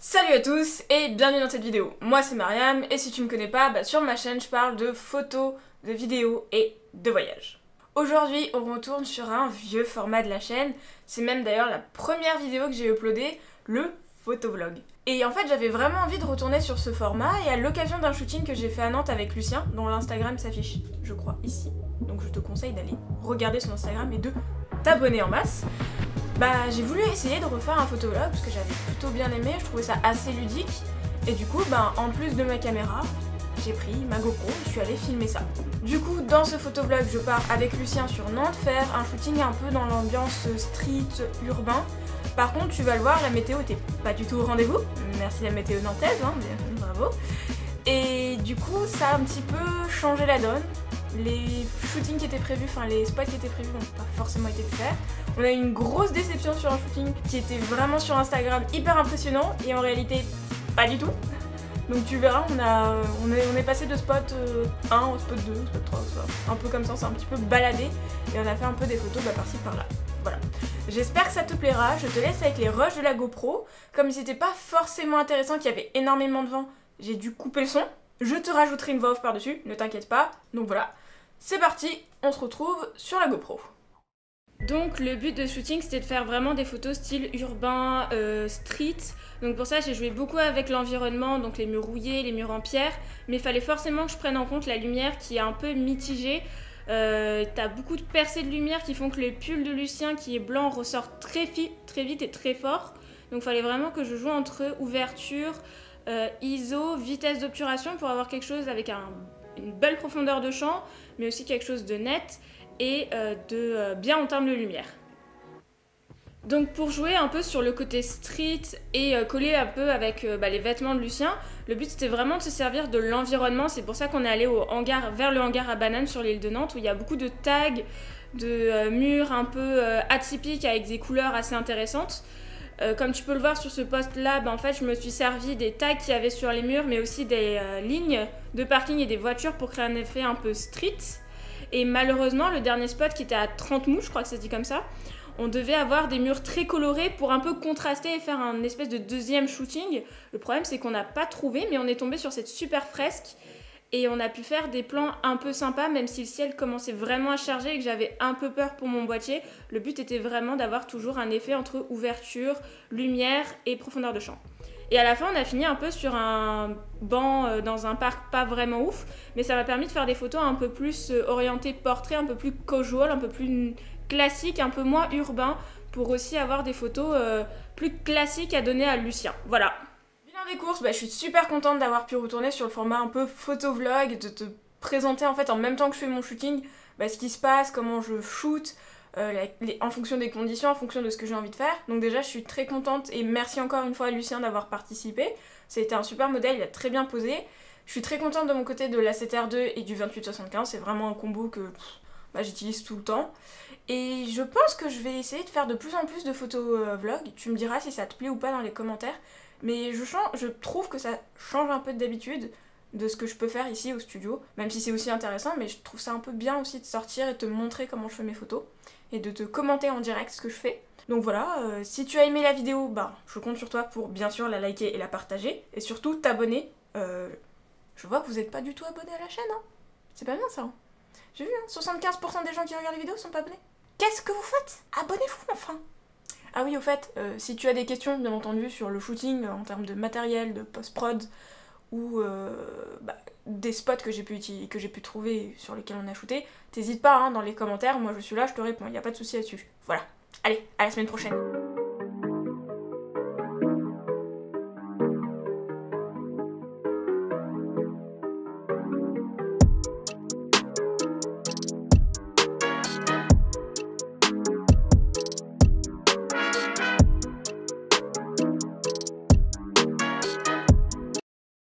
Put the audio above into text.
Salut à tous et bienvenue dans cette vidéo. Moi c'est Mariam et si tu me connais pas, sur ma chaîne je parle de photos, de vidéos et de voyages. Aujourd'hui on retourne sur un vieux format de la chaîne, c'est même d'ailleurs la première vidéo que j'ai uploadée, le photovlog. Et en fait j'avais vraiment envie de retourner sur ce format et à l'occasion d'un shooting que j'ai fait à Nantes avec Lucien, dont l'Instagram s'affiche je crois ici, donc je te conseille d'aller regarder son Instagram et de t'abonner en masse. J'ai voulu essayer de refaire un photovlog parce que j'avais plutôt bien aimé, je trouvais ça assez ludique. Et du coup, en plus de ma caméra, j'ai pris ma GoPro et je suis allée filmer ça. Du coup, dans ce photovlog, je pars avec Lucien sur Nantes faire un shooting un peu dans l'ambiance street urbain. Par contre, tu vas le voir, la météo était pas du tout au rendez-vous. Merci la météo nantaise, bravo. Et du coup, ça a un petit peu changé la donne. Les shootings qui étaient prévus, les spots qui étaient prévus n'ont pas forcément été faits. On a eu une grosse déception sur un shooting qui était vraiment sur Instagram hyper impressionnant et en réalité pas du tout. Donc tu verras, on est passé de spot 1 au spot 2, au spot 3, un peu comme ça, on s'est un petit peu baladé et on a fait un peu des photos par-ci par-là. Voilà. J'espère que ça te plaira, je te laisse avec les rushs de la GoPro. Comme c'était pas forcément intéressant, qu'il y avait énormément de vent, j'ai dû couper le son. Je te rajouterai une voix off par-dessus, ne t'inquiète pas. Donc voilà, c'est parti, on se retrouve sur la GoPro. Donc le but de shooting c'était de faire vraiment des photos style urbain, street. Donc pour ça j'ai joué beaucoup avec l'environnement, donc les murs rouillés, les murs en pierre. Mais il fallait forcément que je prenne en compte la lumière qui est un peu mitigée. T'as beaucoup de percées de lumière qui font que le pull de Lucien qui est blanc ressort très vite et très fort. Donc il fallait vraiment que je joue entre ouverture, ISO, vitesse d'obturation pour avoir quelque chose avec une belle profondeur de champ, mais aussi quelque chose de net et bien en termes de lumière. Donc pour jouer un peu sur le côté street et coller un peu avec les vêtements de Lucien, le but c'était vraiment de se servir de l'environnement. C'est pour ça qu'on est allé vers le hangar à bananes sur l'île de Nantes où il y a beaucoup de tags, de murs un peu atypiques avec des couleurs assez intéressantes. Comme tu peux le voir sur ce post là, en fait je me suis servi des tags qu'il y avait sur les murs mais aussi des lignes de parking et des voitures pour créer un effet un peu street. Et malheureusement le dernier spot qui était à 30 mouches, je crois que c'est dit comme ça, on devait avoir des murs très colorés pour un peu contraster et faire un espèce de deuxième shooting. Le problème c'est qu'on n'a pas trouvé mais on est tombé sur cette super fresque et on a pu faire des plans un peu sympas même si le ciel commençait vraiment à charger et que j'avais un peu peur pour mon boîtier. Le but était vraiment d'avoir toujours un effet entre ouverture, lumière et profondeur de champ. Et à la fin on a fini un peu sur un banc dans un parc pas vraiment ouf, mais ça m'a permis de faire des photos un peu plus orientées portrait, un peu plus casual, un peu plus classique, un peu moins urbain, pour aussi avoir des photos plus classiques à donner à Lucien. Voilà. Bilan des courses, je suis super contente d'avoir pu retourner sur le format un peu photovlog, de te présenter en fait en même temps que je fais mon shooting ce qui se passe, comment je shoot, en fonction des conditions, en fonction de ce que j'ai envie de faire. Donc déjà je suis très contente et merci encore une fois à Lucien d'avoir participé. Ça a été un super modèle, il a très bien posé. Je suis très contente de mon côté de la 7R2 et du 28-75, c'est vraiment un combo que j'utilise tout le temps. Et je pense que je vais essayer de faire de plus en plus de photos vlog. Tu me diras si ça te plaît ou pas dans les commentaires. Mais je trouve que ça change un peu d'habitude de ce que je peux faire ici au studio. Même si c'est aussi intéressant, mais je trouve ça un peu bien aussi de sortir et de te montrer comment je fais mes photos. Et de te commenter en direct ce que je fais. Donc voilà, si tu as aimé la vidéo, je compte sur toi pour bien sûr la liker et la partager. Et surtout t'abonner. Je vois que vous n'êtes pas du tout abonné à la chaîne, hein. C'est pas bien ça, hein. J'ai vu, 75% des gens qui regardent les vidéos sont pas abonnés. Qu'est-ce que vous faites? Abonnez-vous enfin. Ah oui, au fait, si tu as des questions, bien entendu, sur le shooting en termes de matériel, de post-prod, ou des spots que j'ai pu trouver sur lesquels on a shooté, t'hésites pas dans les commentaires, moi je suis là, je te réponds, y a pas de souci là-dessus. Voilà. Allez, à la semaine prochaine.